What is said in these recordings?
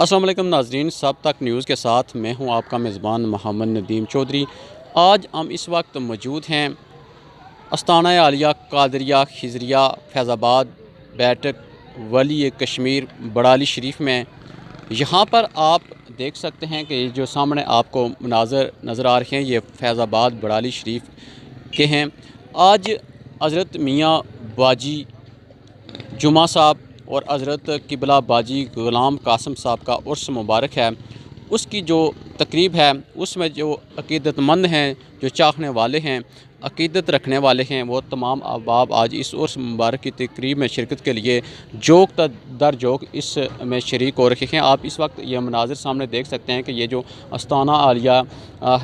السلام علیکم ناظرین، سب تک نیوز کے ساتھ میں ہوں آپ کا میزبان محمد ندیم چودھری۔ آج ہم اس وقت موجود ہیں استانہ عالیہ قادریہ خضریہ فیض آباد بیٹک ولی کشمیر بڑالی شریف میں۔ یہاں پر آپ دیکھ سکتے ہیں کہ جو سامنے آپ کو مناظر نظر آ رہے ہیں یہ فیض آباد بڑالی شریف کے ہیں۔ آج حضرت میاں باجی جمعہ صاحب اور حضرت قبلہ باجی غلام قاسم صاحب کا عرس مبارک ہے۔ اس کی جو تقریب ہے اس میں جو عقیدت مند ہیں، جو چاہنے والے ہیں، عقیدت رکھنے والے ہیں، وہ تمام احباب آج اس عرس مبارک کی تقریب میں شرکت کے لیے جوک در جوک اس میں شریک ہو رہے ہیں۔ آپ اس وقت یہ مناظر سامنے دیکھ سکتے ہیں کہ یہ جو استانہ عالیہ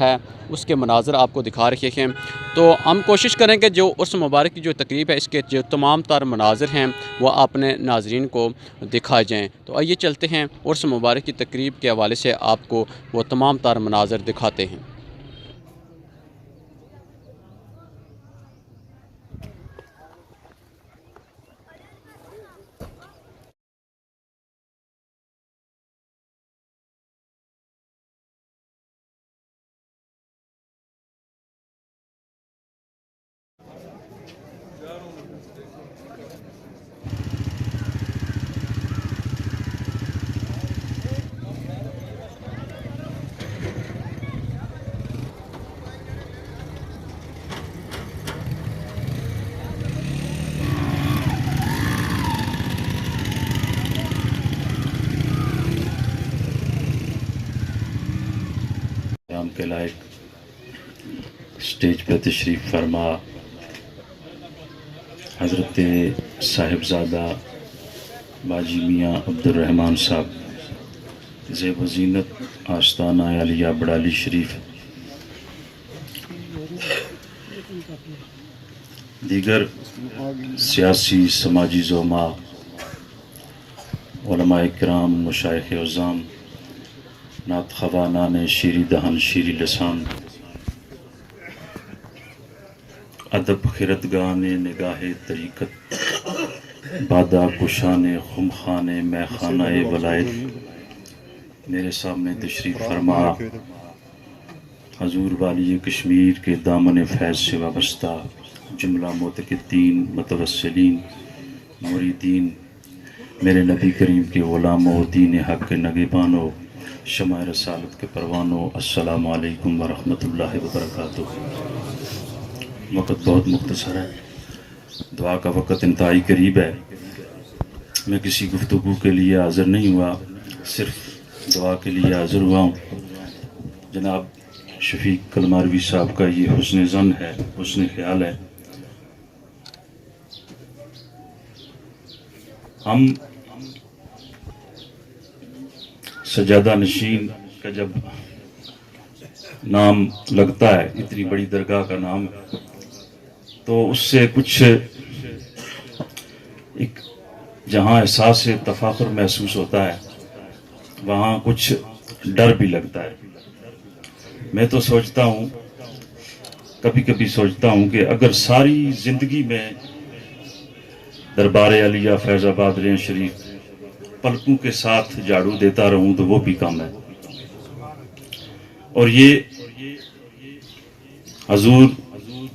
ہے اس کے مناظر آپ کو دکھا رہے ہیں۔ تو ہم کوشش کریں کہ جو عرس مبارک کی جو تقریب ہے اس کے جو تمام تر مناظر ہیں وہ اپنے ناظرین کو دکھائے جائیں۔ تو آئیے چلتے ہیں عرس مبارک کی تقریب کے حوالے سے آپ کو وہ تمام تر مناظر دکھاتے ہیں۔ قیام کے لائق اسٹیج پہ تشریف فرما حضرت صاحبزادہ باجی میاں عبد الرحمن صاحب زیب و زینت آستانہ عالیہ بڑالی شریف، دیگر سیاسی سماجی زعماء، علماء کرام، مشائخ عظام، نعت خوانان شیری دہن شیری لسان، ادب خردگان نگاہ طریقت، بادہ کشان خمخان میخانہ ولایت، میرے سامنے تشریف فرما حضور والی کشمیر کے دامن فیض سے وابستہ جملہ معتقدین، متوسلین، مریدین، میرے نبی کریم کے غلاموں، دین حق کے نگہبانوں، شمع رسالت کے پروانوں، السلام علیکم ورحمۃ اللہ وبرکاتہ۔ وقت بہت مختصر ہے، دعا کا وقت انتہائی قریب ہے۔ میں کسی گفتگو کے لیے حاضر نہیں ہوا، صرف دعا کے لیے حاضر ہوا ہوں۔ جناب شفیق کلماروی صاحب کا یہ حسن ظن ہے، حسن خیال ہے۔ ہم سجادہ نشین کا جب نام لگتا ہے، اتنی بڑی درگاہ کا نام، تو اس سے کچھ ایک جہاں احساس تفاخر محسوس ہوتا ہے وہاں کچھ ڈر بھی لگتا ہے۔ میں تو سوچتا ہوں، کبھی کبھی سوچتا ہوں کہ اگر ساری زندگی میں دربار عالیہ فیض آباد رین شریف پلکوں کے ساتھ جھاڑو دیتا رہوں تو وہ بھی کم ہے۔ اور یہ حضور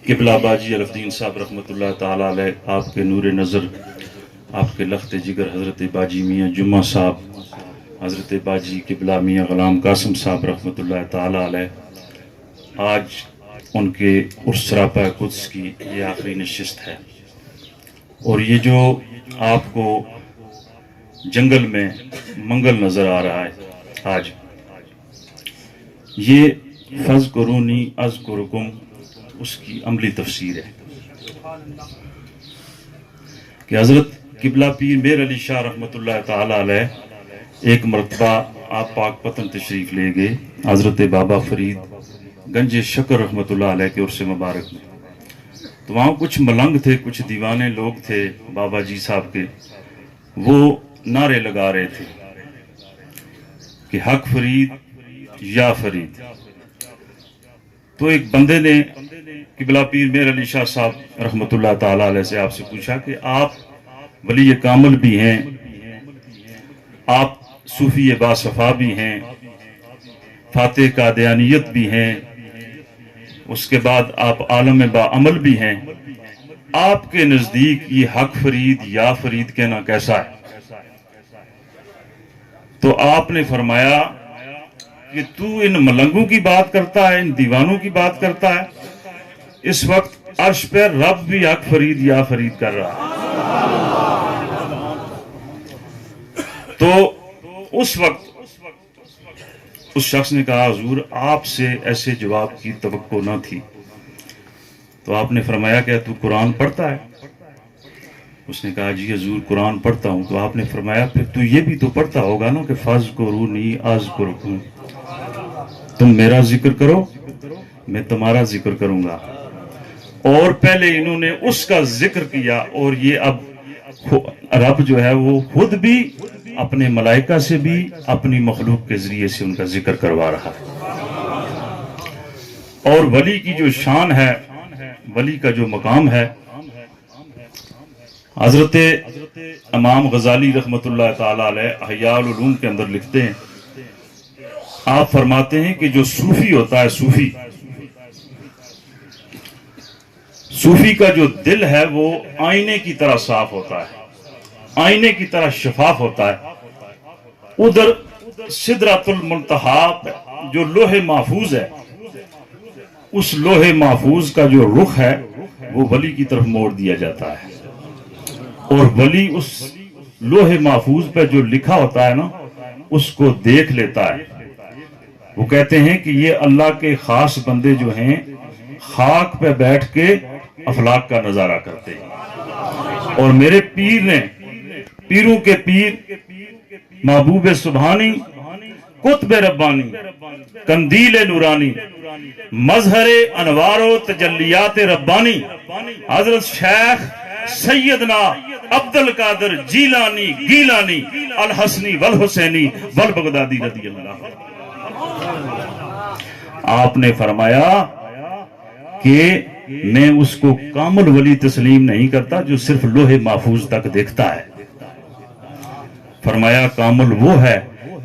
قبلہ باجی الفدین صاحب رحمۃ اللہ تعالیٰ علیہ، آپ کے نور نظر، آپ کے لخت جگر حضرت باجی میاں جمعہ صاحب، حضرت باجی قبلہ میاں غلام قاسم صاحب رحمۃ اللہ تعالیٰ علیہ، آج ان کے عرس سراپا قدس کی یہ آخری نشست ہے۔ اور یہ جو آپ کو جنگل میں منگل نظر آ رہا ہے آج، یہ فَاذْكُرُونِی أَذْكُرْكُمْ اس کی عملی تفسیر ہے کہ حضرت قبلہ پیر میر علی شاہ رحمۃ اللہ تعالیٰ علیہ ایک مرتبہ آپ پاک پتن تشریف لے گئے حضرت بابا فرید گنج شکر رحمۃ اللہ علیہ کے عرس مبارک میں۔ تو وہاں کچھ ملنگ تھے، کچھ دیوانے لوگ تھے بابا جی صاحب کے، وہ نعرے لگا رہے تھے کہ حق فرید یا فرید۔ تو ایک بندے نے قبلہ پیر میر علی شاہ صاحب رحمۃ اللہ تعالیٰ علیہ سے آپ سے پوچھا کہ آپ ولی کامل بھی ہیں، آپ صوفی باصفا بھی ہیں، فاتح قادیانیت بھی ہیں، اس کے بعد آپ عالم با عمل بھی ہیں. آپ کے نزدیک یہ حق فرید یا فرید کہنا کیسا ہے؟ تو آپ نے فرمایا کہ تو ان ملنگوں کی بات کرتا ہے، ان دیوانوں کی بات کرتا ہے. اس وقت عرش پر رب بھی حق فرید یا فرید کر رہا ہے. تو اس وقت اس شخص نے کہا حضور آپ سے ایسے جواب کی توقع نہ تھی. تو آپ نے فرمایا کہ تو قرآن پڑھتا ہے؟ اس نے کہا جی حضور قرآن پڑھتا ہوں. تو آپ نے فرمایا پھر تو یہ بھی تو پڑھتا ہوگا نا کہ فَاذْكُرُونِي أَذْكُرْكُمْ، تم میرا ذکر کرو میں تمہارا ذکر کروں گا. اور پہلے انہوں نے اس کا ذکر کیا، اور یہ اب رب جو ہے وہ خود بھی اپنے ملائکہ سے بھی اپنی مخلوق کے ذریعے سے ان کا ذکر کروا رہا ہے. اور ولی کی جو شان ہے، ولی کا جو مقام ہے، حضرت امام غزالی رحمت اللہ تعالی علیہ احیاء العلوم کے اندر لکھتے ہیں، آپ فرماتے ہیں کہ جو صوفی ہوتا ہے، صوفی کا جو دل ہے وہ آئینے کی طرح صاف ہوتا ہے، آئینے کی طرح شفاف ہوتا ہے. ادھر سدرۃ المنتہا جو لوح محفوظ ہے، اس لوح محفوظ کا جو رخ ہے وہ ولی کی طرف موڑ دیا جاتا ہے، اور ولی اس لوح محفوظ پہ جو لکھا ہوتا ہے نا اس کو دیکھ لیتا ہے. وہ کہتے ہیں کہ یہ اللہ کے خاص بندے جو ہیں خاک پہ بیٹھ کے افلاک کا نظارہ کرتے ہیں. اور میرے پیر نے، پیروں کے پیر محبوب سبحانی، قطب ربانی، قندیل نورانی، مظہر انوار و تجلیات ربانی، حضرت شیخ سیدنا عبد القادر جیلانی گیلانی الحسنی والحسینی والبغدادی رضی اللہ. آپ نے فرمایا کہ میں اس کو کامل ولی تسلیم نہیں کرتا جو صرف لوح محفوظ تک دیکھتا ہے. فرمایا کامل وہ ہے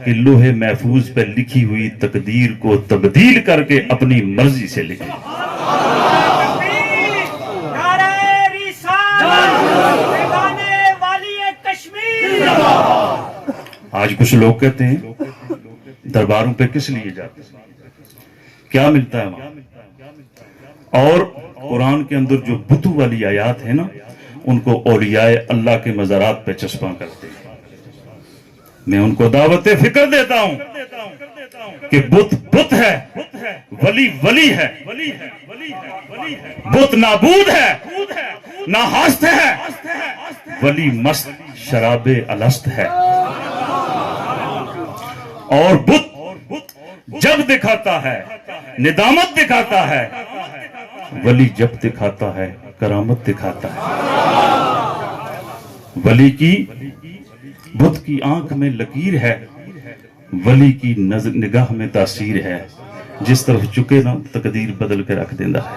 کہ لوح محفوظ پہ لکھی ہوئی تقدیر کو تبدیل کر کے اپنی مرضی سے لکھے. آج کچھ لوگ کہتے ہیں درباروں پہ کس لیے جاتے ہیں، کیا ملتا ہے وہاں؟ اور قرآن کے اندر جو بتوں والی آیات ہیں نا ان کو اولیاء اللہ کے مزارات پہ چسپاں کرتے ہیں. میں ان کو دعوت فکر دیتا ہوں کہ بت بت ہے، ولی ولی ہے. بت نابود ہے، نہ ہست ہے، ولی مست شراب الست ہے. اور بت جب دکھاتا ہے ندامت دکھاتا ہے، ولی جب دکھاتا ہے کرامت دکھاتا ہے. ولی کی بت کی آنکھ میں لکیر ہے، ولی کی نگاہ میں تاثیر ہے. جس طرف چکے نا تقدیر بدل کے رکھ دینا ہے.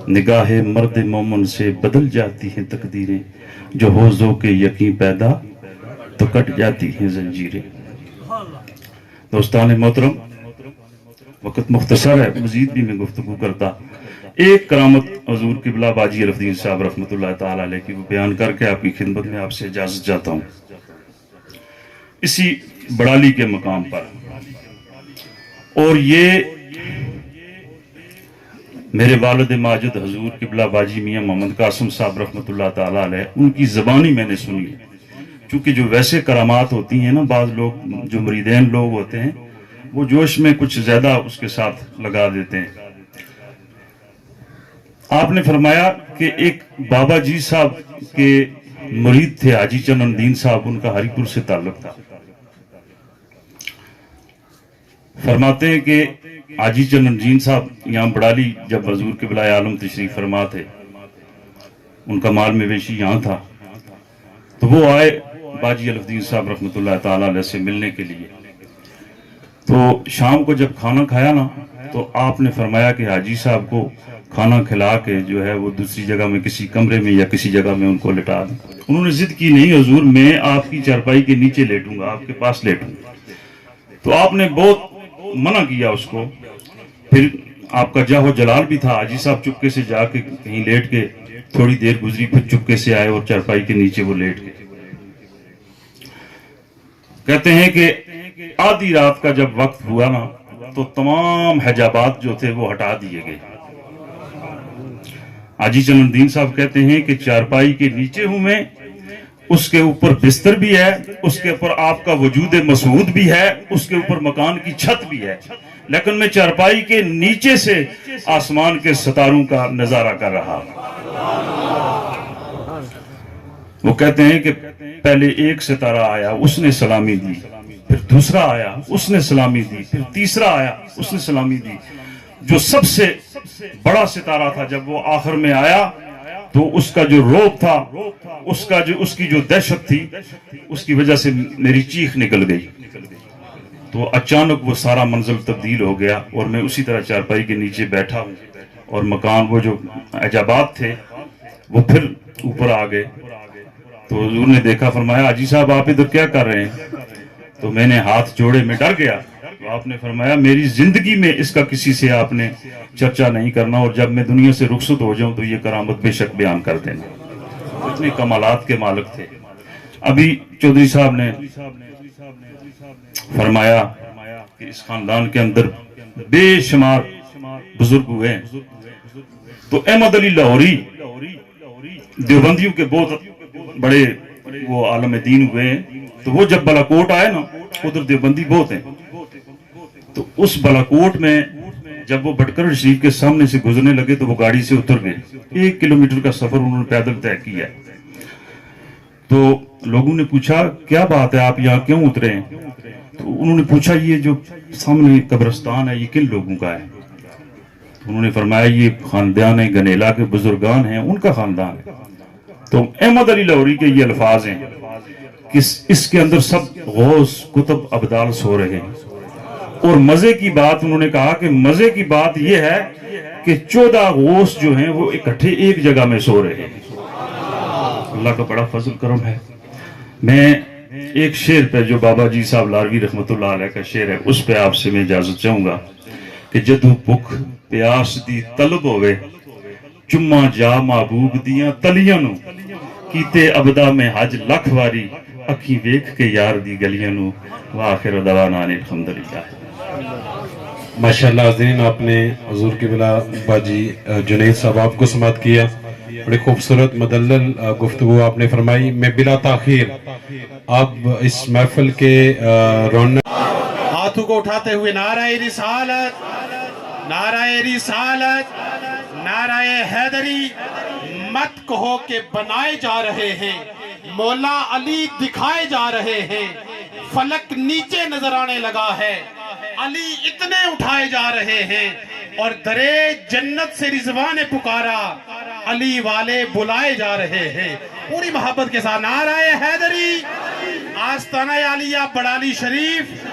نگاہ مرد مومن سے بدل جاتی ہیں تقدیریں، جو ہو ذوق یقین پیدا تو کٹ جاتی ہیں زنجیریں. دوستان محترم، وقت مختصر ہے، مزید بھی میں گفتگو کرتا. ایک کرامت حضور قبلہ باجی الفدین صاحب رحمۃ اللہ تعالی علیہ کی وہ بیان کر کے آپ کی خدمت میں آپ سے اجازت چاہتا ہوں. اسی بڑالی کے مقام پر، اور یہ میرے والد ماجد حضور قبلہ باجی میاں محمد قاسم صاحب رحمۃ اللہ تعالی علیہ ان کی زبانی میں نے سنی. چونکہ جو ویسے کرامات ہوتی ہیں نا، بعض لوگ جو مریدین لوگ ہوتے ہیں وہ جوش میں کچھ زیادہ اس کے ساتھ لگا دیتے ہیں. آپ نے فرمایا کہ ایک بابا جی صاحب کے مرید تھے حاجی چند الدین صاحب، ان کا ہری پور سے تعلق تھا. فرماتے ہیں کہ حاجی چند الدین صاحب یہاں بڑالی جب حضور قبلہ عالم تشریف فرما تھے، ان کا مال مویشی یہاں تھا، تو وہ آئے باجی الفدین صاحب رحمۃ اللہ تعالی علیہ سے ملنے کے لیے. تو شام کو جب کھانا کھایا نا تو آپ نے فرمایا کہ حاجی صاحب کو کھانا کھلا کے جو ہے وہ دوسری جگہ میں کسی کمرے میں یا کسی جگہ میں ان کو لٹا دیں. انہوں نے ضد کی نہیں حضور میں آپ کی چارپائی کے نیچے لیٹوں گا, آپ کے پاس لیٹوں گا. تو آپ نے بہت منع کیا اس کو. پھر آپ کا جاہ و جلال بھی تھا, حاجی صاحب چپکے سے جا کے کہیں لیٹ کے, تھوڑی دیر گزری پھر چپکے سے آئے اور چارپائی کے نیچے وہ لیٹ گئے. کہتے ہیں کہ آدھی رات کا جب وقت ہوا نا تو تمام حجابات جو تھے وہ ہٹا دیے گئے. حاجی چمن الدین صاحب کہتے ہیں کہ چارپائی کے نیچے ہوں میں, اس کے اوپر بستر بھی ہے, اس کے اوپر آپ کا وجود مسعود بھی ہے, اس کے اوپر مکان کی چھت بھی ہے, لیکن میں چارپائی کے نیچے سے آسمان کے ستاروں کا نظارہ کر رہا. وہ کہتے ہیں کہ پہلے ایک ستارہ آیا, اس نے سلامی دی, پھر دوسرا آیا, اس نے سلامی دی, پھر تیسرا آیا, اس نے سلامی دی. جو سب سے بڑا ستارہ تھا جب وہ آخر میں آیا تو اس کا جو روب تھا, اس کی جو دہشت تھی, اس کی وجہ سے میری چیخ نکل گئی. تو اچانک وہ سارا منزل تبدیل ہو گیا اور میں اسی طرح چارپائی کے نیچے بیٹھا ہوں, اور مکان وہ جو حجابات تھے وہ پھر اوپر آ گئے. تو حضور نے دیکھا, فرمایا حاجی صاحب آپ ادھر کیا کر رہے ہیں؟ تو میں نے ہاتھ جوڑے, میں ڈر گیا. تو آپ نے فرمایا میری زندگی میں اس کا کسی سے آپ نے چرچا نہیں کرنا, اور جب میں دنیا سے رخصت ہو جاؤں تو یہ کرامت بے شک بیان کر دینا. اتنے کمالات کے مالک تھے. ابھی چودھری صاحب نے فرمایا کہ اس خاندان کے اندر بے شمار بزرگ ہوئے ہیں. تو احمد علی لاہوری دیوبندیوں کے بہت بڑے وہ عالم دین ہوئے ہیں. تو وہ جب بالاکوٹ آئے نا, ادھر دیوبندی بہت ہیں, تو اس بالاکوٹ میں جب وہ بٹکر شریف کے سامنے سے گزرنے لگے تو وہ گاڑی سے اتر گئے. 1 کلومیٹر کا سفر انہوں نے پیدل طے کیا. تو لوگوں نے پوچھا کیا بات ہے, آپ یہاں کیوں اترے ہیں؟ تو انہوں نے پوچھا یہ جو سامنے قبرستان ہے یہ کن لوگوں کا ہے؟ انہوں نے فرمایا یہ خاندان گنیلا کے بزرگان ہیں, ان کا خاندان ہے. تو احمد علی لاہوری کے یہ الفاظ ہیں کہ اس کے اندر سب غوث کتب ابدال سو رہے ہیں. اور مزے کی بات انہوں نے کہا کہ مزے کی بات یہ ہے کہ 14 غوث جو ہیں وہ اکٹھے ایک جگہ میں سو رہے ہیں. اللہ کا بڑا فضل کرم ہے. میں ایک شعر پہ جو بابا جی صاحب لاروی رحمت اللہ علیہ کا شعر ہے اس پہ آپ سے میں اجازت چاہوں گا کہ جدو بھوک پیاس دی طلب ہوئے, چما جا محبوب دیاں تلیاں نو, کیتے ابدا میں حج لکھ واری, اکھی ویکھ کے یار دی گلیاں نو, وآخر دعوانا ان الحمدللہ. ماشاءاللہ حاضرین, آپ نے حضور کی بلا باجی جنید صاحب آپ کو سماعت کیا. بڑی خوبصورت مدلل گفتگو آپ نے فرمائی. میں بلا تاخیر اب اس محفل کے رونق ہاتھوں کو اٹھاتے ہوئے نعرہ رسالت, نعرہ رسالت, نعرہ حیدری مت کہو کہ بنائے جا رہے ہیں, مولا علی دکھائے جا رہے ہیں, فلک نیچے نظر آنے لگا ہے, علی اتنے اٹھائے جا رہے ہیں, اور درے جنت سے رضوان پکارا, علی والے بلائے جا رہے ہیں. پوری محبت کے ساتھ نعرہ حیدری. آستانہ عالیہ بڑالی شریف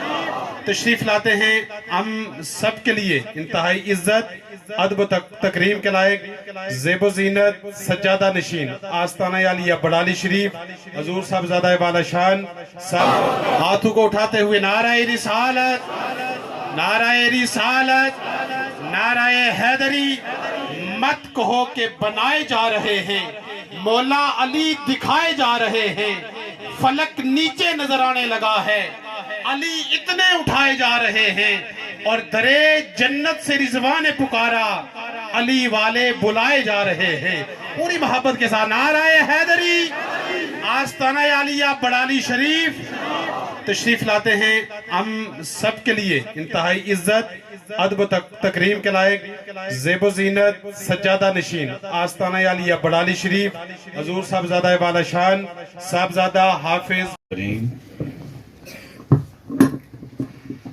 تشریف لاتے ہیں. ہم سب کے لیے انتہائی عزت, ادب و تکریم کے لائق, زیب و زینت, سجادہ نشین آستانہ عالیہ بڑالی شریف حضور صاحبزادہ والا شان سب ہاتھوں کو اٹھاتے ہوئے نعرہ رسالت, نعرہ رسالت, نعرہ حیدری مت کہو کہ بنائے جا رہے ہیں, مولا علی دکھائے جا رہے ہیں, فلک نیچے نظر آنے لگا ہے, علی اتنے اٹھائے جا رہے ہیں, اور درے جنت سے رضوان پکارا, علی والے بلائے جا رہے ہیں. پوری محبت کے ساتھ نعرہ حیدری. آستانہ عالیہ بڑالی شریف تشریف لاتے ہیں. ہم سب کے لیے انتہائی عزت, ادب و تکریم کے لائق, زیب و زینت, سجادہ نشین آستانہ عالیہ بڑالی شریف حضور صاحبزادہ والا شان صاحبزادہ حافظ.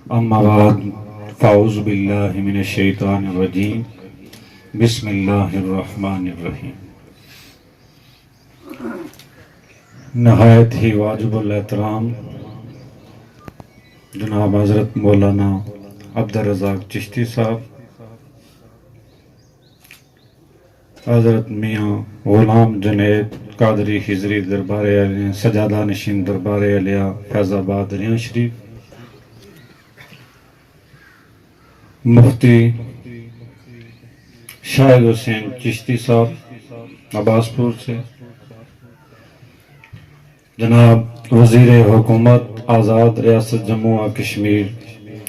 اما بعد فاعوذ باللہ من الشیطان الرجیم, بسم اللہ الرحمن الرحیم. نہایت ہی واجب الاحترام جناب حضرت مولانا عبدالرزاق چشتی صاحب, حضرت میاں غلام جنید قادری خضری دربار علیہ سجادہ نشین دربار علیہ فیض آباد ریاں شریف، مفتی شاہد حسین چشتی صاحب عباس پور سے، جناب وزیر حکومت آزاد ریاست جموں و کشمیر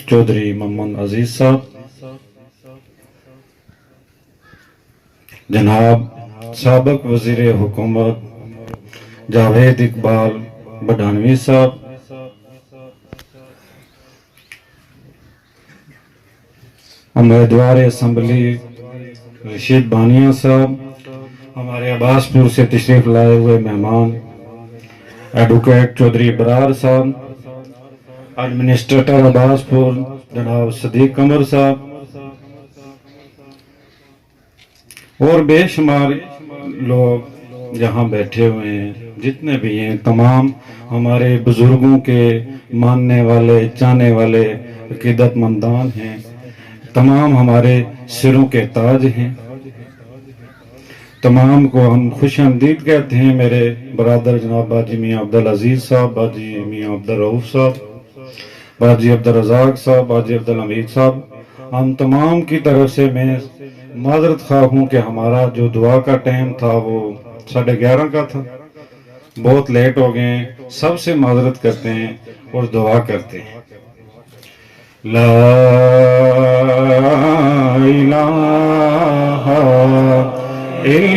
چودھری محمد عزیز صاحب، جناب سابق وزیر حکومت جاوید اقبال بڈھانوی صاحب، امیدوار اسمبلی رشید بانیہ صاحب، ہمارے عباس پور سے تشریف لائے ہوئے مہمان ایڈوکیٹ چودھری برار صاحب، ایڈمنسٹریٹر عباس پور جناب صدیق قمر صاحب، اور بے شمار لوگ یہاں بیٹھے ہوئے ہیں، جتنے بھی ہیں تمام ہمارے بزرگوں کے ماننے والے چاہنے والے عقیدت مندان ہیں، تمام ہمارے سروں کے تاج ہیں، تمام کو ہم خوش آمدید کہتے ہیں۔ میرے برادر جناب باجی میاں عبدالعزیز صاحب، باجی میاں عبدالرؤوف صاحب، باجی عبدالرزاق صاحب، باجی عبدالحمید صاحب، ہم تمام کی طرف سے میں معذرت خواہ ہوں کہ ہمارا جو دعا کا ٹائم تھا وہ 11:30 کا تھا، بہت لیٹ ہو گئے ہیں، سب سے معذرت کرتے ہیں اور دعا کرتے ہیں۔ لا الہ الا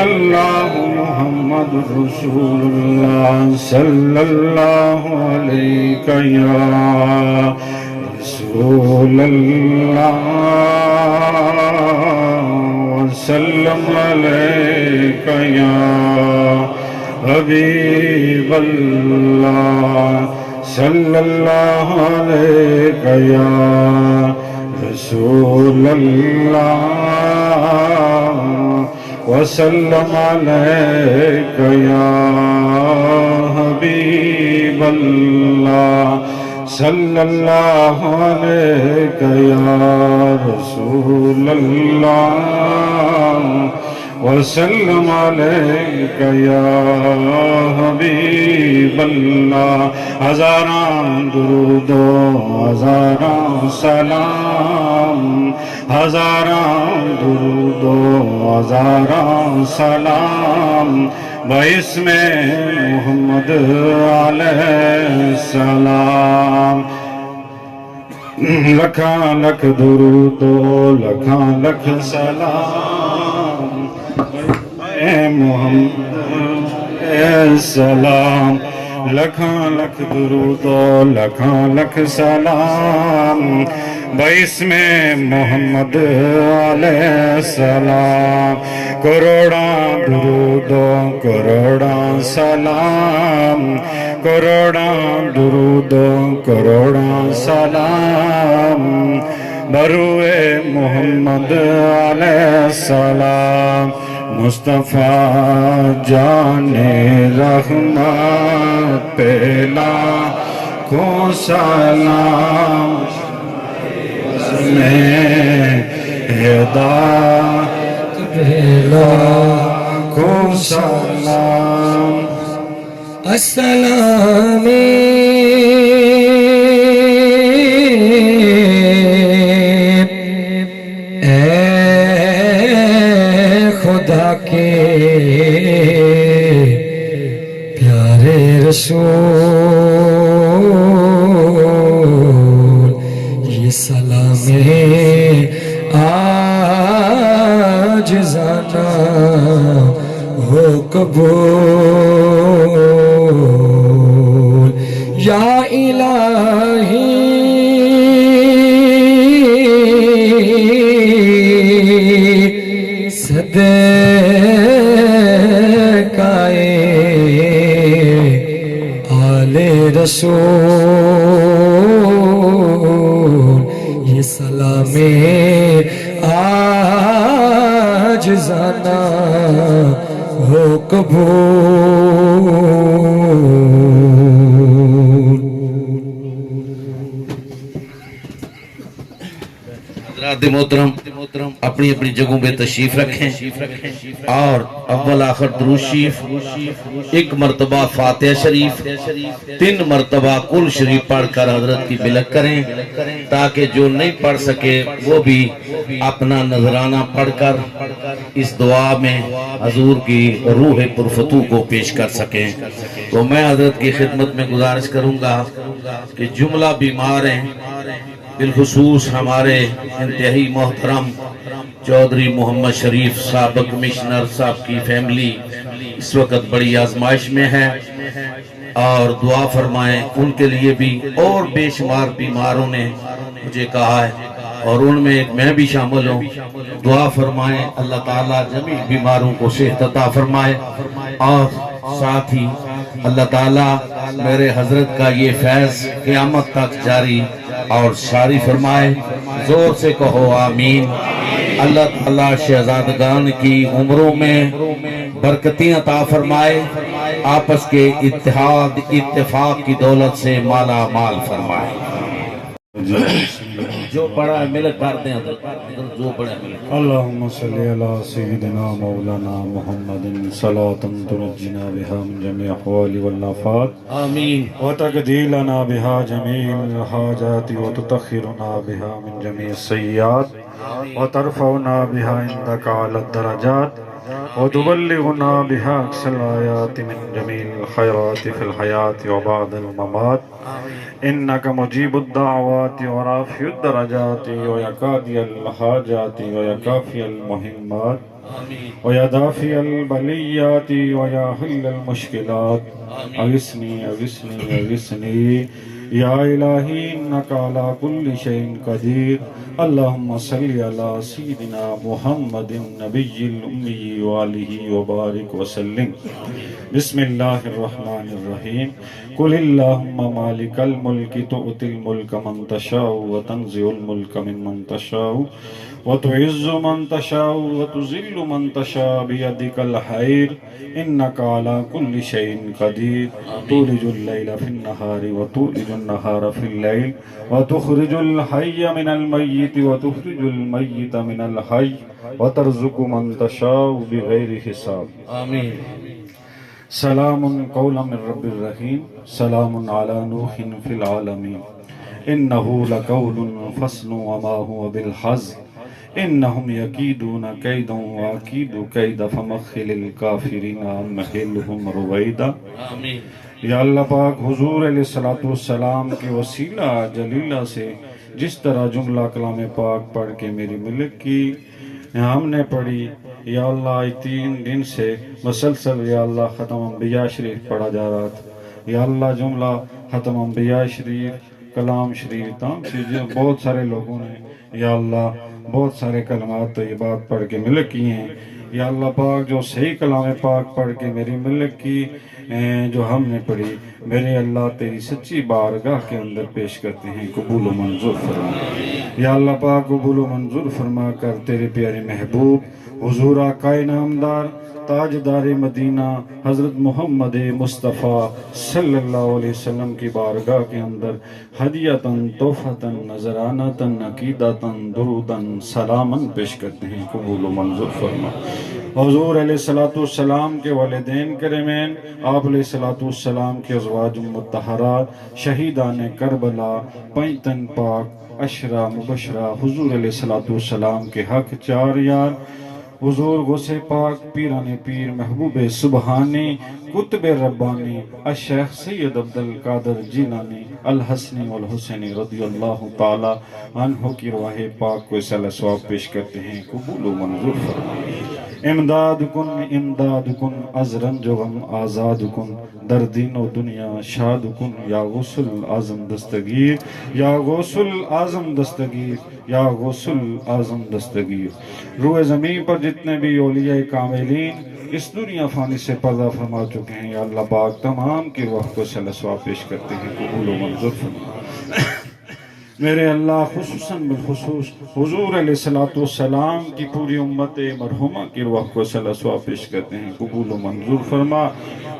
اللہ، محمد رسول اللہ صلی اللہ علیہ یا رسول اللہ وسلم علیک یا حبیب اللہ صلی اللہ علیک یا رسول اللہ وسلم علیک یا حبیب اللہ صلی اللہ علیک یا رسول اللہ وسلم علیک یا حبیب اللہ۔ ہزاراں درود و ہزاراں سلام، ہزاراں درود و ہزاراں سلام باسم محمد علیہ السلام۔ لکھاں لکھ درود و لکھاں لکھ سلام اے محمد علیہ السلام، لکھاں لکھ درود و لکھاں لکھ سلام باسم محمد علیہ السلام۔ کروڑاں درود و کروڑاں سلام، کروڑاں درود و کروڑاں سلام بروئے محمد علیہ السلام۔ مصطفیٰ جان رحمت پہ لاکھوں سلام، میں ہدایت پہ لاکھوں سلام۔ السلام خدا کے پیارے رسول، سلام عاجزانہ ہو قبول یا الہی صدقائے آل رسول یہ سلام عاجزانہ ہو قبول۔ حضرات محترم اپنی اپنی جگہوں پہ تشریف رکھیں اور اول آخر درود شریف، ایک مرتبہ فاتحہ شریف، 3 مرتبہ کل شریف پڑھ کر حضرت کی ملک کریں، تاکہ جو نہیں پڑھ سکے وہ بھی اپنا نذرانہ پڑھ کر اس دعا میں حضور کی روح پرفتو کو پیش کر سکیں۔ تو میں حضرت کی خدمت میں گزارش کروں گا کہ جملہ بیمار ہیں، بالخصوص ہمارے انتہائی محترم چودھری محمد شریف سابق کمشنر صاحب کی فیملی اس وقت بڑی آزمائش میں ہے، اور دعا فرمائیں ان کے لیے بھی، اور بے شمار بیماروں نے مجھے کہا ہے اور ان میں ایک میں بھی شامل ہوں، دعا فرمائیں اللہ تعالیٰ جمیع بیماروں کو صحت عطا فرمائے، اور ساتھ ہی اللہ تعالیٰ میرے حضرت کا یہ فیض قیامت تک جاری اور ساری فرمائے۔ زور سے کہو آمین۔ اللہ تعالیٰ شہزادگان کی عمروں میں برکتیں عطا فرمائے، آپس کے اتحاد اتفاق کی دولت سے مالا مال فرمائے۔ جو پڑھا ہے ملک کر دیں حضرت، جو پڑھا ہے ملک۔ اللهم صل على سيدنا مولانا محمد صلاة تنجينا بها من جميع الأحوال والآفات آمین۔ وتقضي لنا بها جميع الحاجات وتطهرنا بها من جميع السيئات وترفعنا بها عندك على الدرجات وتبلغنا بها أقصى الآيات من جميع الخيرات في الحياة وبعد الممات إنك مجيب الدعوات ورافع الدرجات ويقاضي الحاجات ويكافي المهمات ويدافع البليات ويحل المشكلات أغثني أغثني أغثني يا إلهي إنك على كل شيء قدير اللهم صل على سيدنا محمد النبي الأمي وآله وبارك وسلم بسم الله الرحمن الرحيم قل اللهم مالك الملك تؤتي الملك من تشاء وتنزع الملك ممن تشاء وتعز من تشاء وتذل من تشاء بيدك الخير إنك على كل شيء قدير تولج الليل في النهار وتولج النهار في الليل وتخرج الحي من الميت وتخرج الميت من الحي وترزق من تشاء بغير حساب آمین۔ سلام قولا من رب الرحیم سلام على نوح في العالمين إنه لقول فصل وما هو بالحزن إنهم يكيدون كيدا وأكيد كيدا فمخل الكافرين أمهلهم رويدا آمین۔ یا اللہ پاک حضور علیہ السلام کے وسیلہ جلیلہ سے جس طرح جملہ کلام پاک پڑھ کے میری ملک کی ہم نے پڑھی، یا اللہ 3 دن سے مسلسل یا اللہ ختم انبیاء شریف پڑھا جا رہا تھا، یا اللہ جملہ ختم انبیاء شریف، کلام شریف، تمام چیزیں بہت سارے لوگوں نے یا اللہ بہت سارے کلمات طیبات پڑھ کے ملک کی ہیں، یا اللہ پاک جو صحیح کلام پاک پڑھ کے میری ملک کی جو ہم نے پڑھی، میرے اللہ تیری سچی بارگاہ کے اندر پیش کرتے ہیں، قبول و منظور فرما یا اللہ پاک، قبول و منظور فرما کر تیرے پیارے محبوب حضور آقا نامدار تاجدار مدینہ حضرت محمد مصطفیٰ صلی اللہ علیہ وسلم کی بارگاہ کے اندر ہدیتاً تحفتاً نذرانتاً عقیدتاً دروداً سلاماً پیش کرتے ہیں، قبول و منظور فرما۔ حضور علیہ السلام کے والدین کریمین، آپ علیہ السلام کے ازواج مطہرات، شہیدان کربلا، پنجتن پاک، عشرہ مبشرہ، حضور علیہ السلام کے حق 4 یار، حضور غوث پاک پیران پیر محبوب سبحانی قطب ربانی الشیخ سید عبد القادر جیلانی الحسنی والحسینی رضی اللہ تعالی عنہ کی رواح پاک کو صلی ثواب پیش کرتے ہیں، قبول و منظور فرمائے۔ امداد کن از رنج و غم آزاد کن، در دین و دنیا شاد کن، یا غوث العظم دستگیر، یا غوث العظم دستگیر، یا غوث العظم دستگیر۔ روح زمین پر جتنے بھی اولیاء کاملین اس دنیا فانی سے پردہ فرما چکے ہیں، یا اللہ پاک تمام کی روح کو صلی ثواب پیش کرتے ہیں، قبول و منظور فرما۔ میرے اللہ خصوصاً بالخصوص حضور علیہ السلام کی پوری امت مرحومہ کی روح کو صلی ثواب پیش کرتے ہیں، قبول و منظور فرما۔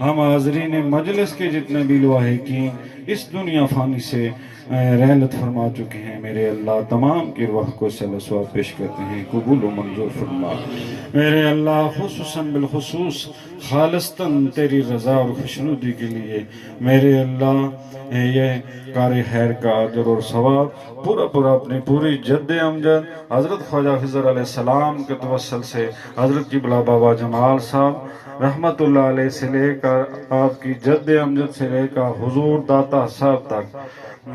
ہم حاضرین مجلس کے جتنے بھی لواحقین اس دنیا فانی سے رحلت فرما چکے ہیں، میرے اللہ تمام کی روح کو صلی ثواب پیش کرتے ہیں، قبول و منظور فرما۔ میرے اللہ خصوصاً بالخصوص خالصتاً تیری رضا اور خوشنودی کے لیے میرے اللہ یہ کار خیر کا اجر اور ثواب پورا اپنی پوری جد امجد حضرت خواجہ خضر علیہ السلام کے توسل سے حضرت قبلہ بابا جمال صاحب رحمت اللہ علیہ سے لے کر آپ کی جد امجد سے لے کر حضور داتا صاحب تک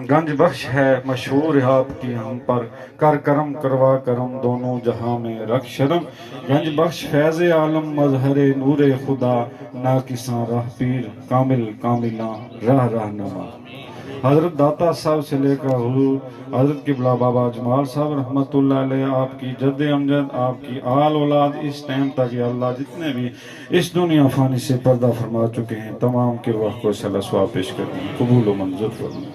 گنج بخش ہے مشہور ہے آپ کی ہم پر، کر کرم کروا کرم دونوں جہاں میں رکھ شرم، گنج بخش فیض عالم مظہر نور خدا، ناکساں راہ پیر کامل کاملاں راہ رہنما۔ حضرت داتا صاحب سے لے کر حضور حضرت قبلہ بابا جمال صاحب رحمت اللہ علیہ آپ کی جد امجد آپ کی آل اولاد اس ٹائم تک یا اللہ جتنے بھی اس دنیا فانی سے پردہ فرما چکے ہیں تمام کی روح کو صلی ثواب پیش کرتے ہیں، قبول و منظور فرما۔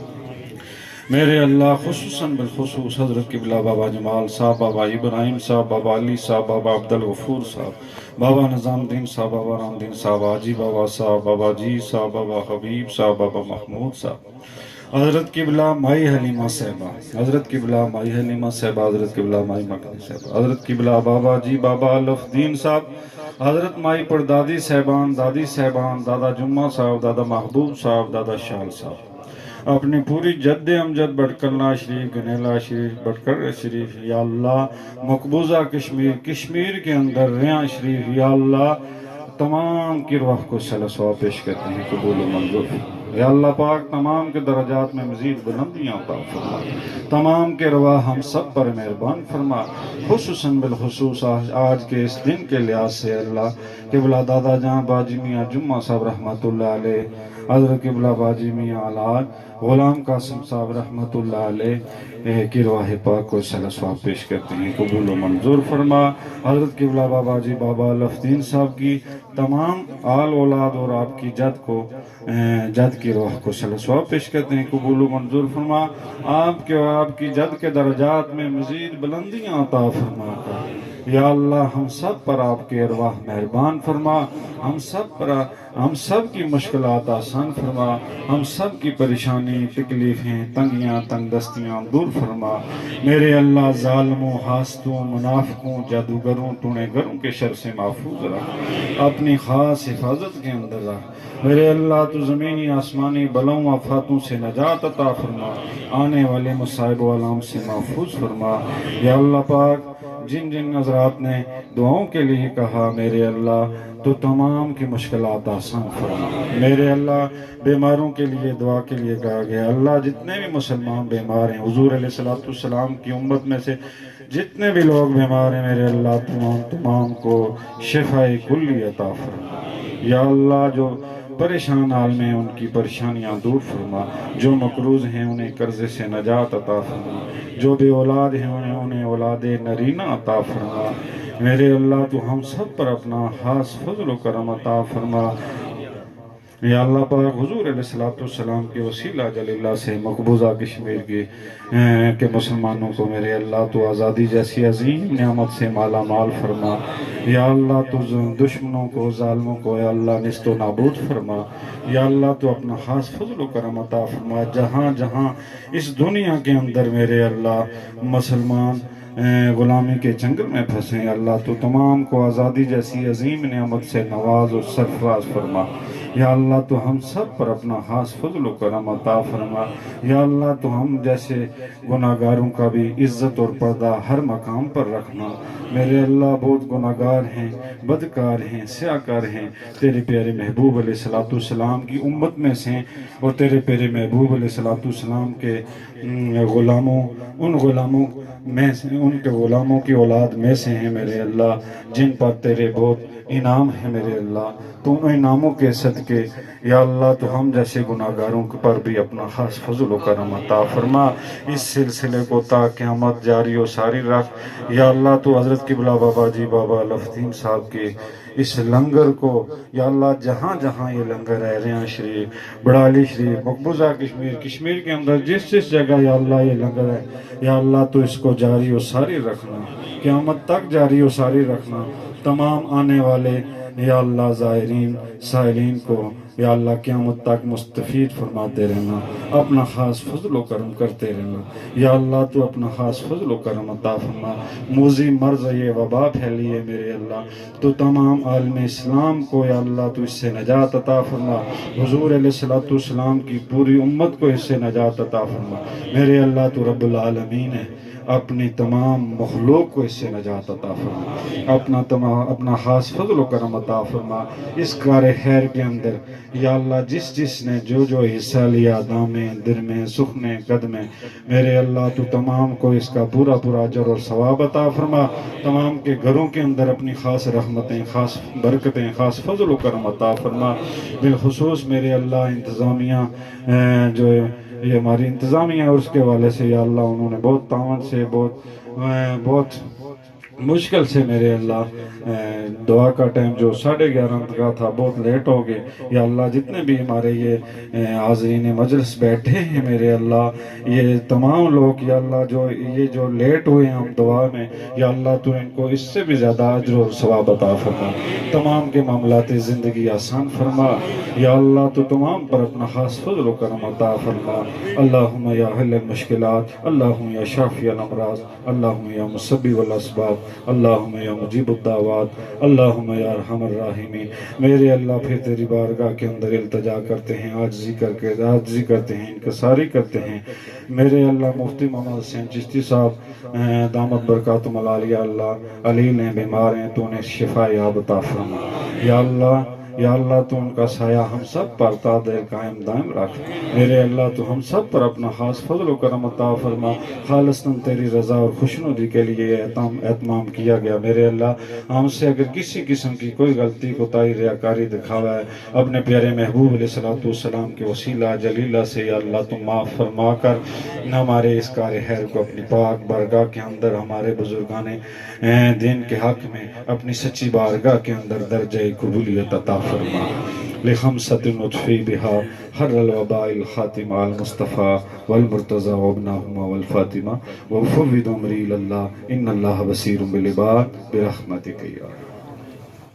میرے اللہ خصوصاً بالخصوص حضرت قبلہ بابا جمال صاحب، بابا ابراہیم صاحب، بابا علی صاحب، بابا عبدالغفور صاحب، بابا نظام الدین صاحب، بابا رام الدین صاحب، حاجی بابا صاحب، بابا جی صاحب، بابا حبیب صاحب، بابا محمود صاحب، حضرت قبلہ مائی حلیمہ صاحبہ، حضرت قبلہ مائی حلیمہ صاحبہ، حضرت قبلہ مائی مکنی صاحبہ، حضرت قبلہ بابا جی بابا الف دین صاحب، حضرت مائی پردادی صاحبان، دادی صاحبان، دادا جمعہ صاحب، دادا محبوب صاحب، دادا شال صاحب، اپنی پوری جد امجد بٹکرنا شریف، گنیلا شریف، بٹکر شریف، یا اللہ مقبوضہ کشمیر کے اندر ریاں شریف، یا اللہ تمام کی روح کو صلی ثواب پیش کرتے ہیں، قبول و منظور۔ یا اللہ پاک تمام کے درجات میں مزید بلندیاں عطا فرما، تمام کے رواح ہم سب پر مہربان فرما، خصوصاً بالخصوص آج کے اس دن کے لحاظ سے اللہ قبلہ دادا جہاں باجی میاں جمعہ صاحب رحمت اللہ علیہ، حضرت قبلہ باجی میاں الحاج غلام قاسم صاحب رحمت اللہ علیہ کی رواح پاک کو صلی ثواب پیش کرتے ہیں، قبول و منظور فرما۔ حضرت قبلہ بابا جی بابا الف دین صاحب کی تمام آل اولاد اور آپ کی جد کی روح کو صلی ثواب پیش کرتے ہیں، قبول و منظور فرما۔ آپ کے اور آپ کی جد کے درجات میں مزید بلندیاں عطا فرما کر یا اللہ ہم سب پر آپ کے ارواح مہربان فرما، ہم سب کی مشکلات آسان فرما، ہم سب کی پریشانی تکلیفیں تنگیاں تنگ دستیاں دور فرما۔ میرے اللہ ظالموں حاسدوں منافقوں جادوگروں ٹونے گروں کے شر سے محفوظ رکھ، اپنی خاص حفاظت کے اندر رکھ۔ میرے اللہ تو زمینی آسمانی بلاؤں آفاتوں سے نجات عطا فرما، آنے والے مصائب و علام سے محفوظ فرما۔ یا اللہ پاک جن جن حضرات نے دعاؤں کے لیے کہا میرے اللہ تو تمام کی مشکلات آسان فرما۔ میرے اللہ بیماروں کے لیے دعا کے لیے کہا گیا، اللہ جتنے بھی مسلمان بیمار ہیں حضور علیہ السلام کی امت میں سے جتنے بھی لوگ بیمار ہیں میرے اللہ تمام کو شفاء کلی عطا فرما۔ یا اللہ جو پریشان حال میں ان کی پریشانیاں دور فرما، جو مقروض ہیں انہیں قرضے سے نجات عطا فرما، جو بے اولاد ہیں انہیں اولاد نرینہ عطا فرما۔ میرے اللہ تو ہم سب پر اپنا خاص فضل و کرم عطا فرما۔ یا اللہ پاک حضور علیہ السلام کے وسیلہ جلیلہ سے مقبوضہ کشمیر کے مسلمانوں کو میرے اللہ تو آزادی جیسی عظیم نعمت سے مالا مال فرما۔ یا اللہ تو دشمنوں کو ظالموں کو یا اللہ نیست و نابود فرما۔ یا اللہ تو اپنا خاص فضل و کرم عطا فرما، جہاں جہاں اس دنیا کے اندر میرے اللہ مسلمان غلامی کے چنگل میں پھنسے، اللہ تو تمام کو آزادی جیسی عظیم نعمت سے نواز اور سرفراز فرما۔ یا اللہ تو ہم سب پر اپنا خاص فضل و کرم عطا فرما۔ یا اللہ تو ہم جیسے گناہگاروں کا بھی عزت اور پردہ ہر مقام پر رکھنا۔ میرے اللہ بہت گناہگار ہیں، بدکار ہیں، سیاکار ہیں، تیرے پیارے محبوب علیہ السلام کی امت میں سے ہیں، اور تیرے پیارے محبوب علیہ السلام کے غلاموں، ان غلاموں میں سے، ان کے غلاموں کی اولاد میں سے ہیں میرے اللہ، جن پر تیرے بہت انعام ہے میرے اللہ۔ تو ان انعاموں کے صدقے یا اللہ تو ہم جیسے گناہگاروں پر بھی اپنا خاص فضل و کرم عطا فرما۔ اس سلسلے کو تا قیامت جاری و ساری رکھ۔ یا اللہ تو حضرت قبلہ بابا جی بابا لفتیم صاحب کے اس لنگر کو یا اللہ جہاں جہاں یہ لنگر ہے، ریاں شریف، بڑالی شریف، مقبوضہ کشمیر کے اندر جس جس جگہ یا اللہ یہ لنگر ہے، یا اللہ تو اس کو جاری و ساری رکھنا، قیامت تک جاری و ساری رکھنا۔ تمام آنے والے یا اللہ زائرین سائلین کو یا اللہ قیامت تک مستفید فرماتے رہنا، اپنا خاص فضل و کرم کرتے رہنا۔ یا اللہ تو اپنا خاص فضل و کرم عطا فرما۔ موذی مرض یہ وبا پھیلی ہے میرے اللہ، تو تمام عالم اسلام کو یا اللہ تو اس سے نجات عطا فرما۔ حضور علیہ السلام کی پوری امت کو اس سے نجات عطا فرما۔ میرے اللہ تو رب العالمین ہے، اپنی تمام مخلوق کو اس سے نجات عطا فرما، اپنا خاص فضل و کرم عطا فرما۔ اس کار خیر کے اندر یا اللہ جس نے جو حصہ لیا، دامیں در میں سخنے قد میں، میرے اللہ تو تمام کو اس کا پورا اجر اور ثواب عطا فرما۔ تمام کے گھروں کے اندر اپنی خاص رحمتیں، خاص برکتیں، خاص فضل و کرم عطا فرما۔ بالخصوص میرے اللہ انتظامیہ جو یہ ہماری انتظامیہ ہے، اس کے والے سے یا اللہ انہوں نے بہت تعاون سے، بہت مشکل سے میرے اللہ دعا کا ٹائم جو 11:30 کا تھا بہت لیٹ ہو گئے۔ یا اللہ جتنے بھی ہمارے یہ حاضرین مجلس بیٹھے ہیں میرے اللہ، یہ تمام لوگ یا اللہ جو لیٹ ہوئے ہیں ہم دعا میں، یا اللہ تو ان کو اس سے بھی زیادہ اجر اور ثواب عطا فرما، تمام کے معاملات زندگی آسان فرما۔ یا اللہ تو تمام پر اپنا خاص فضل و کرم عطا فرما۔ اللہم یا حل المشکلات، اللہم یا شافی الامراض، اللہم یا مسبب الاسباب، اللہم یا مجیب الدعوات، اللہم یا ارحم الراحمین۔ میرے اللہ پھر تیری بارگاہ کے اندر التجا کرتے ہیں، عاجزی کرتے ہیں، انکساری کرتے ہیں۔ میرے اللہ مفتی محمد حسین چشتی صاحب دامت برکاتہم العالیہ اللہ علیل ہیں، بیمار ہیں، تو انہیں شفا یاب عطا فرما۔ یا اللہ تو ان کا سایہ ہم سب پر تا دیر قائم دائم رکھ۔ میرے اللہ تو ہم سب پر اپنا خاص فضل و کرم عطا فرما۔ خالصاً تیری رضا اور خوشنودی کے لیے یہ اہتمام کیا گیا۔ میرے اللہ ہم سے اگر کسی قسم کی کوئی غلطی کوتاہی ریاکاری دکھاوا ہے، اپنے پیارے محبوب علیہ السلام کے وسیلہ جلیلہ سے یا اللہ تو معاف فرما کر ہمارے اس کار خیر کو اپنی پاک بارگاہ کے اندر ہمارے بزرگان دین کے حق میں اپنی سچی بارگاہ کے اندر درجہ قبولیت عطا فرما۔ لخمسۃ نطفی بہا حر الوباء الخاتمہ المصطفیٰ والمرتضی وابناہما والفاطمہ وفوض امری اللہ ان اللہ بصیر بالعباد برحمتک یا